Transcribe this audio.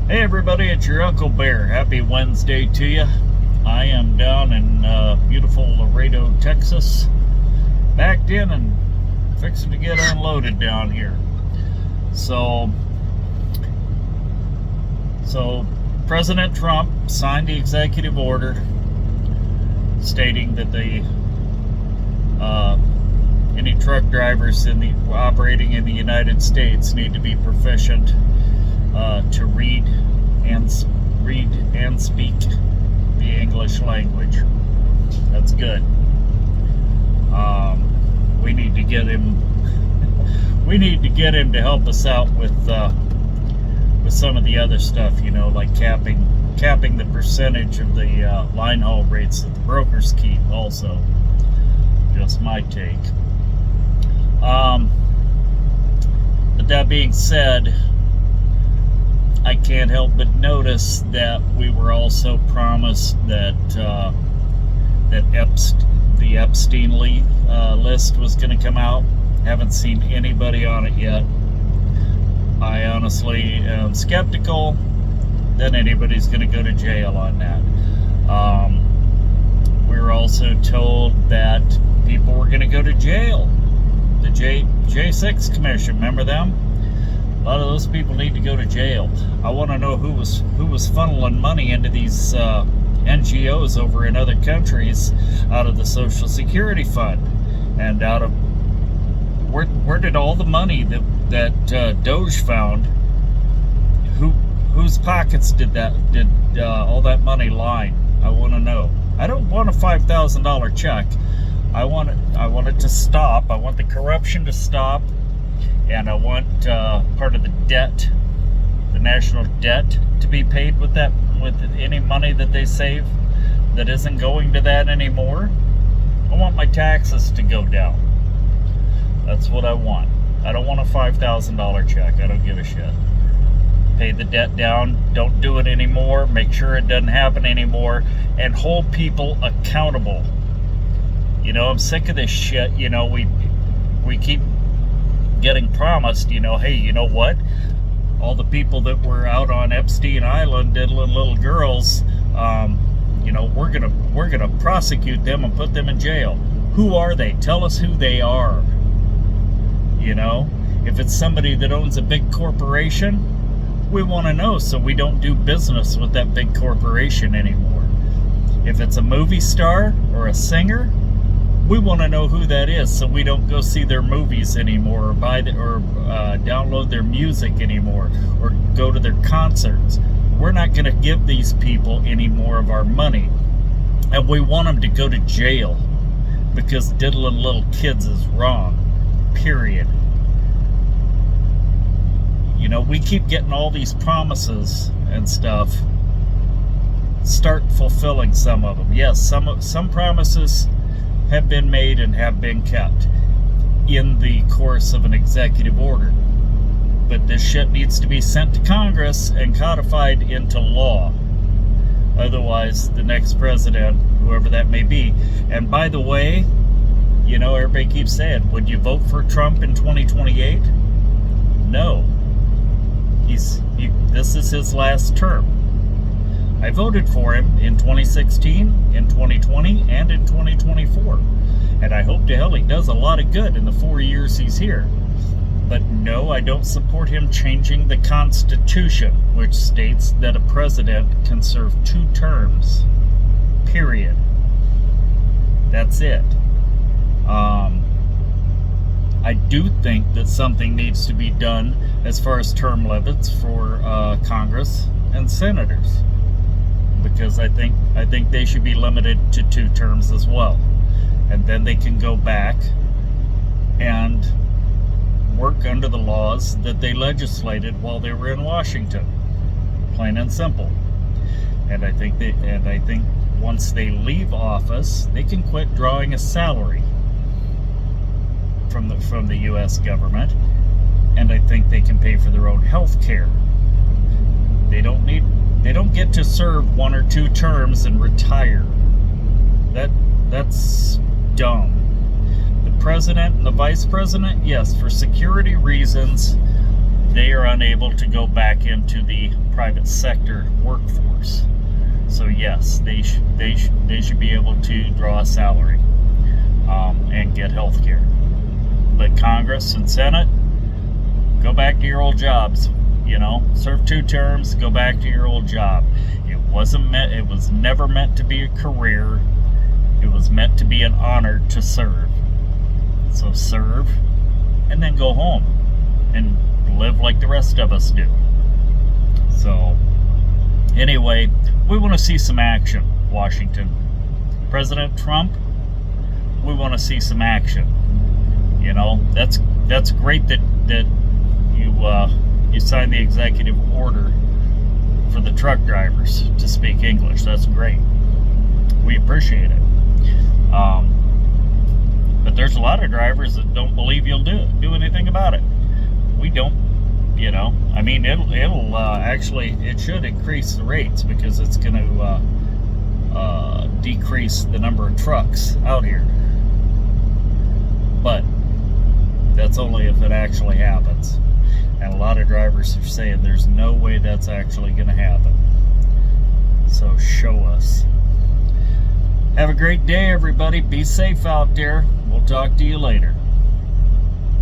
Hey everybody, it's your Uncle Bear. Happy Wednesday to you. I am down in beautiful Laredo, Texas, backed in and fixing to get unloaded down here. So President Trump signed the executive order stating that any truck drivers operating in the United States need to be proficient to read and speak the English language. That's good. We need to get him. We need to get him to help us out with some of the other stuff, like capping the percentage of the line haul rates that the brokers keep. Also, just my take. But that being said, I can't help but notice that we were also promised that the Epstein list was going to come out. Haven't seen anybody on it yet. I honestly am skeptical that anybody's going to go to jail on that. We were also told that people were going to go to jail. The J6 Commission, remember them? A lot of those people need to go to jail. I want to know who was funneling money into these NGOs over in other countries out of the Social Security Fund, and out of where did all the money that Doge found? Whose pockets did all that money line? I want to know. I don't want a $5,000 check. I want it to stop. I want the corruption to stop. And I want part of the debt, the national debt, to be paid with any money that they save that isn't going to that anymore. I want my taxes to go down. That's what I want. I don't want a $5,000 check. I don't give a shit. Pay the debt down. Don't do it anymore. Make sure it doesn't happen anymore. And hold people accountable. I'm sick of this shit. We keep getting promised, hey, you know what? All the people that were out on Epstein Island diddling little girls, we're gonna prosecute them and put them in jail. Who are they? Tell us who they are. If it's somebody that owns a big corporation, we want to know so we don't do business with that big corporation anymore. If it's a movie star or a singer, we want to know who that is so we don't go see their movies anymore, or download their music anymore, or go to their concerts. We're not going to give these people any more of our money. And we want them to go to jail because diddling little kids is wrong. Period. We keep getting all these promises and stuff. Start fulfilling some of them. Yes, some promises have been made and have been kept in the course of an executive order. But this shit needs to be sent to Congress and codified into law. Otherwise, the next president, whoever that may be, and by the way, everybody keeps saying, would you vote for Trump in 2028? No. This is his last term. I voted for him in 2016, in 2020, and in 2024. And I hope to hell he does a lot of good in the 4 years he's here. But no, I don't support him changing the Constitution, which states that a president can serve 2 terms. Period. That's it. I do think that something needs to be done as far as term limits for Congress and senators, because I think they should be limited to 2 terms as well, and then they can go back and work under the laws that they legislated while they were in Washington, plain and simple. And I think once they leave office, they can quit drawing a salary from the U.S. government, and I think they can pay for their own health care. They don't get to serve 1 or 2 terms and retire. That's dumb. The president and the vice president, yes, for security reasons, they are unable to go back into the private sector workforce. So yes, they should be able to draw a salary and get health care. But Congress and Senate, go back to your old jobs. Serve 2 terms, go back to your old job. It was never meant to be a career. It was meant to be an honor to serve. So serve and then go home and live like the rest of us do. So anyway, we want to see some action, Washington. President Trump, we want to see some action. That's great that you signed the executive order for the truck drivers to speak English. That's great. We appreciate it. But there's a lot of drivers that don't believe you'll do anything about it. We don't, I mean, it'll actually, it should increase the rates because it's going to decrease the number of trucks out here. But that's only if it actually happens. And a lot of drivers are saying there's no way that's actually going to happen. So show us. Have a great day, everybody. Be safe out there. We'll talk to you later.